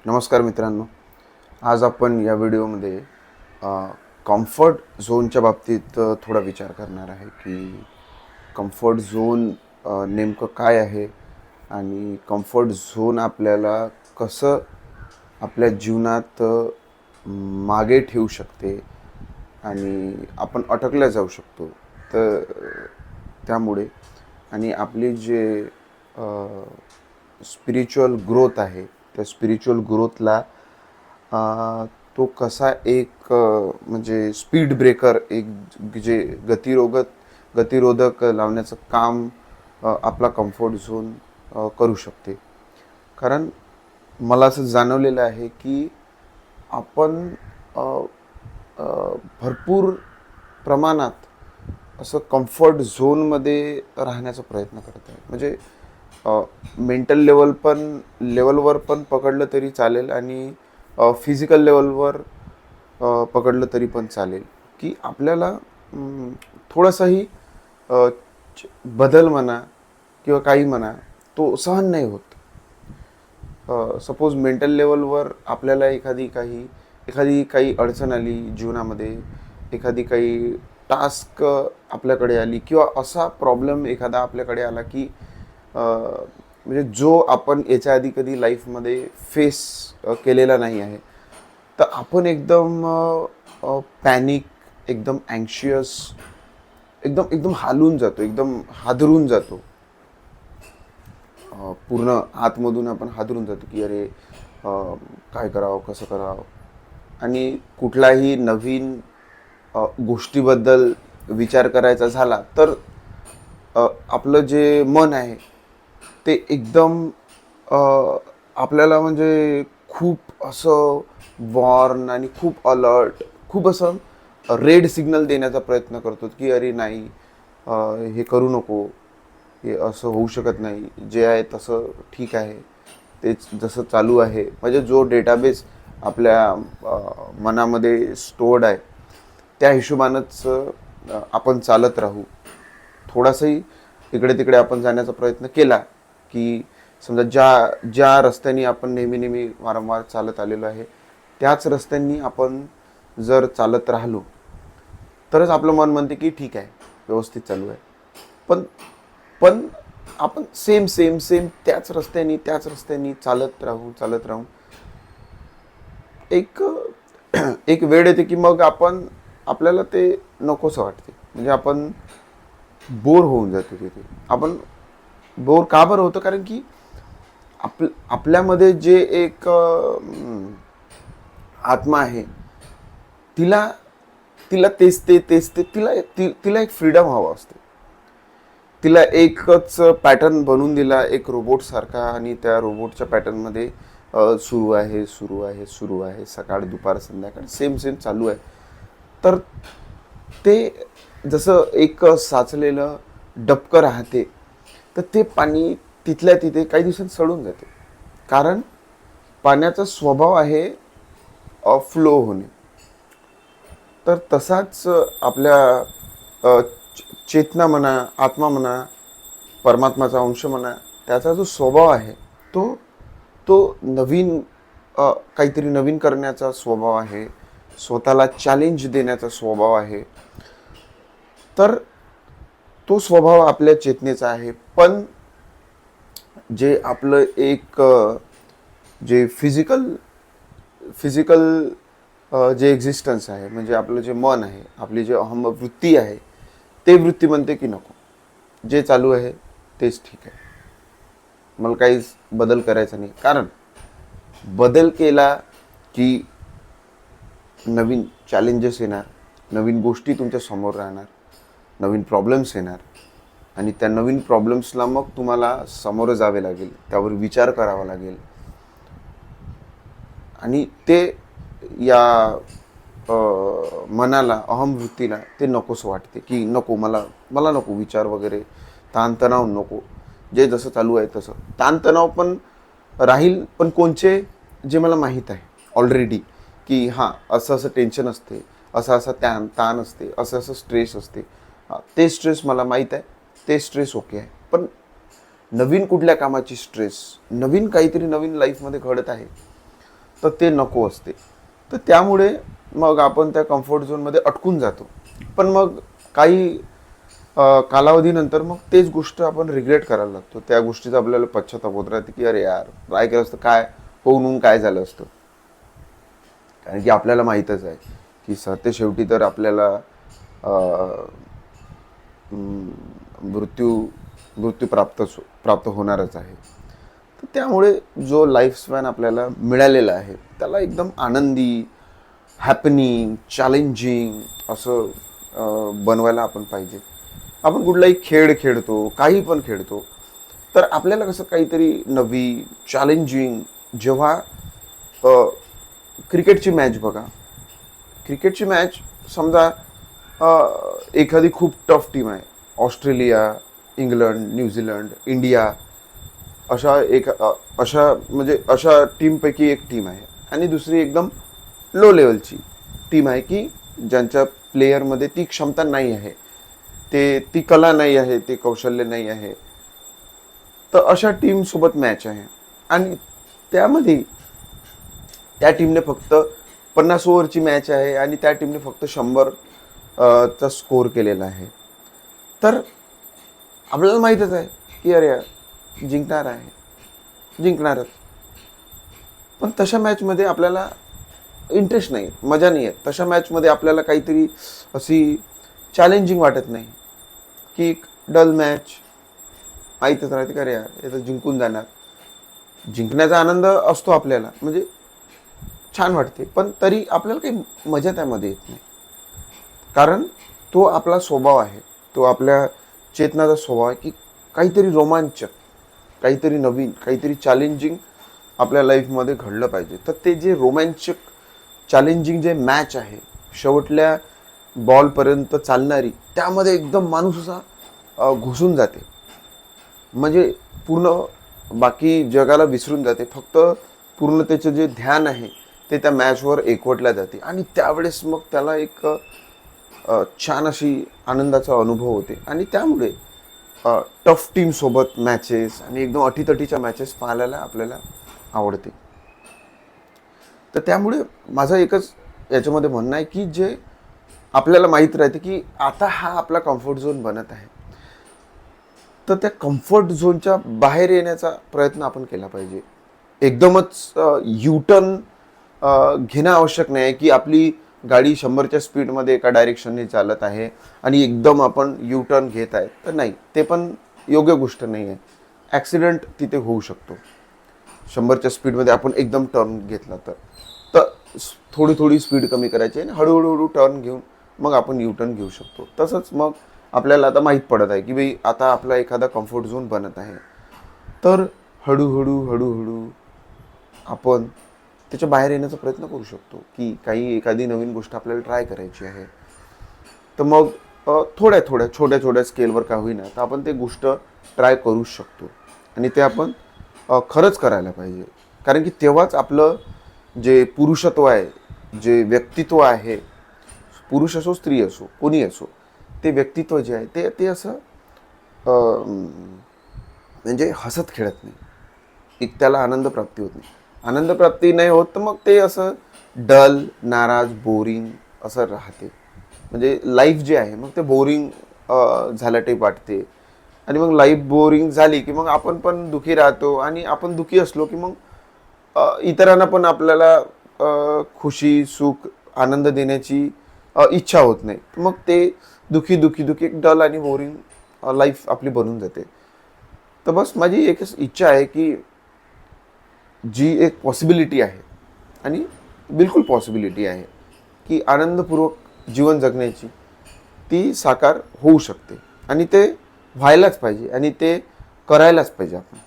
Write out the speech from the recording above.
नमस्कार मित्रांनो. आज आपण या व्हिडिओमध्ये कम्फर्ट झोनच्या बाबतीत थोडा विचार करणार आहे की कम्फर्ट झोन नेमकं काय आहे आणि कम्फर्ट झोन आपल्याला कसं आपल्या जीवनात मागे ठेवू शकते आणि आपण अटकल्या जाऊ शकतो. तर त्यामुळे आणि आपली जे स्पिरिच्युअल ग्रोथ आहे त्या स्पिरिच्युअल ग्रोथला तो कसा एक म्हणजे स्पीड ब्रेकर एक जे गतिरोधक लावण्याचं काम आपला कम्फर्ट झोन करू शकते. कारण मला असं जाणवलेलं आहे की आपण अ, अ, भरपूर प्रमाणात असं कम्फर्ट झोनमध्ये राहण्याचा प्रयत्न करत आहे. म्हणजे मेंटल लेवलवर पण पकडलं तरी चालेल आणि फिजिकल लेवलवर पकडलं तरी पण चालेल की आपल्याला थोडासाही अ, बदल म्हणा किंवा काही म्हणा तो सहन नाही होत. सपोज मेंटल लेवलवर आपल्याला एखादी काही अडचण आली जीवनामध्ये, एखादी काही टास्क आपल्याकडे आली किंवा असा प्रॉब्लेम एखादा आपल्याकडे आला की म्हणजे जो आपण याच्या आधी कधी लाईफमध्ये फेस केलेला नाही आहे, तर आपण एकदम पॅनिक, एकदम अँक्शियस, एकदम एकदम हालून जातो, एकदम हादरून जातो. पूर्ण आतमधून आपण हादरून जातो की अरे काय करावं, कसं करावं. आणि कुठलाही नवीन गोष्टीबद्दल विचार करायचा झाला तर आपलं जे मन आहे ते एकदम अ, आपल्याला म्हणजे खूप असं वॉर्न आणि खूप अलर्ट, खूप असं रेड सिग्नल देण्याचा प्रयत्न करतो की अरे नाही, हे करू नको, हे असं होऊ शकत नाही, जे आहे तसं ठीक आहे, तेच जसं चालू आहे. म्हणजे जो डेटाबेस आपल्या मनामध्ये स्टोर्ड आहे त्या हिशोबानंच आपण चालत राहू. थोडासाही इकडे तिकडे आपण जाण्याचा प्रयत्न केला की समजा ज्या ज्या रस्त्याने आपण नेहमी नेहमी वारंवार चालत आलेलो आहे त्याच रस्त्यांनी आपण जर चालत राहिलो तरच आपलं मन म्हणते की ठीक आहे, व्यवस्थित चालू आहे. पण पण आपण सेम सेम सेम त्याच रस्त्यानी चालत राहू एक एक वेळ येते की मग आपल्याला ते नकोसं वाटते. म्हणजे आपण बोर होऊन जातो तिथे. आपण बोर का बरं होतं? कारण की आपल्यामध्ये जे एक आत्मा आहे, तिला तिला तेच ते तिला एक फ्रीडम हवा असते. तिला एकच पॅटर्न बनवून दिला एक रोबोट सारखा आणि त्या रोबोटच्या पॅटर्नमध्ये सुरू आहे सकाळ दुपार संध्याकाळ सेम सेम चालू आहे. तर ते जसं एक साचलेलं डबकं राहते, तर ते पाणी तिथल्या तिथे काही दिवसांत सडून जाते. कारण पाण्याचा स्वभाव आहे फ्लो होणे. तर तसाच आपल्या चेतना म्हणा, आत्मा म्हणा, परमात्माचा अंश म्हणा, त्याचा जो स्वभाव आहे तो तो नवीन काहीतरी नवीन करण्याचा स्वभाव आहे, स्वतःला चॅलेंज देण्याचा स्वभाव आहे. तर तो स्वभाव आपल्या चेतनेचा आहे. पण जे आपलं एक जे फिजिकल जे एक्झिस्टन्स आहे, म्हणजे आपलं जे मन आहे, आपली जे अहम वृत्ती आहे, ते वृत्ती म्हणते की नको, जे चालू आहे तेच ठीक आहे, मला काहीच बदल करायचा नाही. कारण बदल केला की नवीन चॅलेंजेस येणार, नवीन गोष्टी तुमच्या समोर राहणार, नवीन प्रॉब्लेम्स येणार आणि त्या नवीन प्रॉब्लेम्सला मग तुम्हाला सामोरं जावे लागेल, त्यावर विचार करावा लागेल. आणि ते या मनाला, अहमवृत्तीला ते नकोसं वाटते की नको, मला मला नको विचार वगैरे, ताणतणाव नको, जे जसं चालू आहे तसं. ताणतणाव पण राहील, पण कोणचे, जे मला माहीत आहे ऑलरेडी की हां, असं असं टेन्शन असते, असं असं ताण असते, असं असं स्ट्रेस असते. ते स्ट्रेस मला माहीत आहे, ते स्ट्रेस ओके आहे. पण नवीन कुठल्या कामाची स्ट्रेस, नवीन काहीतरी नवीन लाईफमध्ये घडत आहे, तर ते नको असते. तर त्यामुळे मग आपण त्या कम्फर्ट झोनमध्ये अटकून जातो. पण मग काही कालावधीनंतर मग तेच गोष्ट आपण रिग्रेट करायला लागतो. त्या गोष्टीचा आपल्याला पश्चाताप होत राहते की अरे यार, ट्राय केलं असतं, काय होऊन काय झालं असतं. कारण की आपल्याला माहीतच आहे की सत्य शेवटी तर आपल्याला मृत्यू मृत्यू प्राप्त होणारच आहे. तर त्यामुळे जो लाईफ स्पॅन आपल्याला मिळालेला आहे त्याला एकदम आनंदी, हॅपनिंग, चॅलेंजिंग असं बनवायला आपण पाहिजे. आपण कुठलाही खेळ खेळतो, काही पण खेळतो, तर आपल्याला कसं काहीतरी नवी चॅलेंजिंग, जेव्हा क्रिकेटची मॅच बघा, क्रिकेटची मॅच समजा एखादी खूप टफ टीम आहे, ऑस्ट्रेलिया, इंग्लंड, न्यूझीलंड, इंडिया, अशा टीमपैकी एक टीम आहे आणि दुसरी एकदम लो लेवलची टीम आहे की ज्यांच्या प्लेयरमध्ये ती क्षमता नाही आहे, ती कला नाही आहे, ते कौशल्य नाही आहे. तर अशा टीमसोबत मॅच आहे आणि त्यामध्ये त्या टीमने फक्त 50 ओव्हरची मॅच आहे आणि त्या टीमने फक्त 100 चा स्कोर केलेला आहे. तर आपल्याला माहीतच आहे की अरे जिंकणार आहे, जिंकणारच. पण तशा मॅचमध्ये आपल्याला इंटरेस्ट नाही, मजा नाही आहे. तशा मॅचमध्ये आपल्याला काहीतरी अशी चॅलेंजिंग वाटत नाही की डल मॅच, माहीतच राहते का रे यार हे तर जिंकून जाणार. जिंकण्याचा आनंद असतो आपल्याला, म्हणजे छान वाटते, पण तरी आपल्याला काही मजा त्यामध्ये येत नाही. कारण तो आपला स्वभाव आहे, तो आपल्या चेतनाचा स्वभाव आहे की काहीतरी रोमांचक, काहीतरी नवीन, काहीतरी चॅलेंजिंग आपल्या लाईफमध्ये घडलं पाहिजे. तर ते जे रोमॅन्चक चॅलेंजिंग जे मॅच आहे, शेवटल्या बॉलपर्यंत चालणारी, त्यामध्ये एकदम माणूस असा घुसून जाते. म्हणजे पूर्ण बाकी जगाला विसरून जाते. फक्त पूर्ण त्याचं जे ध्यान आहे ते त्या मॅचवर एकवटल्या जाते आणि त्यावेळेस मग त्याला एक छान अशी आनंदाचा अनुभव होते. आणि त्यामुळे टफ टीमसोबत मॅचेस आणि एकदम अटीतटीच्या मॅचेस पाहायला आपल्याला आवडते. तर त्यामुळे माझं एकच याच्यामध्ये म्हणणं आहे की जे आपल्याला माहीत राहते की आता हा आपला कम्फर्ट झोन बनत आहे, तर त्या कम्फर्ट झोनच्या बाहेर येण्याचा प्रयत्न आपण केला पाहिजे. एकदमच युटर्न घेणं आवश्यक नाही आहे की आपली गाडी 100च्या स्पीडमध्ये एका डायरेक्शनने चालत आहे आणि एकदम आपण युटर्न घेत आहे, तर नाही, ते पण योग्य गोष्ट नाही आहे. ॲक्सिडेंट तिथे होऊ शकतो 100च्या स्पीडमध्ये आपण एकदम टर्न घेतला तर. तर थोडी थोडी स्पीड कमी करायची आणि हळूहळू टर्न घेऊन मग आपण युटर्न घेऊ शकतो. तसंच मग आपल्याला आता माहीत पडत आहे की भाई आता आपला एखादा कम्फर्ट झोन बनत आहे, तर हळूहळू आपण त्याच्या बाहेर येण्याचा प्रयत्न करू शकतो की एखादी नवीन गोष्ट आपल्याला ट्राय करायची आहे. तर मग छोट्या स्केलवर का होईना, तर आपण ते गोष्ट ट्राय करूच शकतो आणि ते आपण खरंच करायला पाहिजे. कारण की तेव्हाच आपलं जे पुरुषत्व आहे, जे व्यक्तित्व आहे, पुरुष असो स्त्री असो कोणी असो, ते व्यक्तित्व जे आहे ते असं म्हणजे हसत खेळत नाही, एक त्याला आनंद प्राप्ती होत नाही. आनंद प्राप्ती नाही होत तर मग ते असं डल, नाराज, बोरिंग असं राहते. म्हणजे लाईफ जे आहे मग ते बोरिंग झालं टाईप वाटते. आणि मग लाईफ बोरिंग झाली की मग आपण पण दुःखी राहतो आणि आपण दुःखी असलो की मग इतरांना पण आपल्याला खुशी, सुख, आनंद देण्याची इच्छा होत नाही. मग ते दुःखी एक डल आणि बोरिंग लाईफ आपली बनून जाते. तर बस माझी एकच इच्छा आहे की जी एक पॉसिबिलिटी आहे आणि बिलकुल पॉसिबिलिटी आहे की आनंदपूर्वक जीवन जगण्याची, ती साकार होऊ शकते आणि ते व्हायलाच पाहिजे आणि ते करायलाच पाहिजे आपण.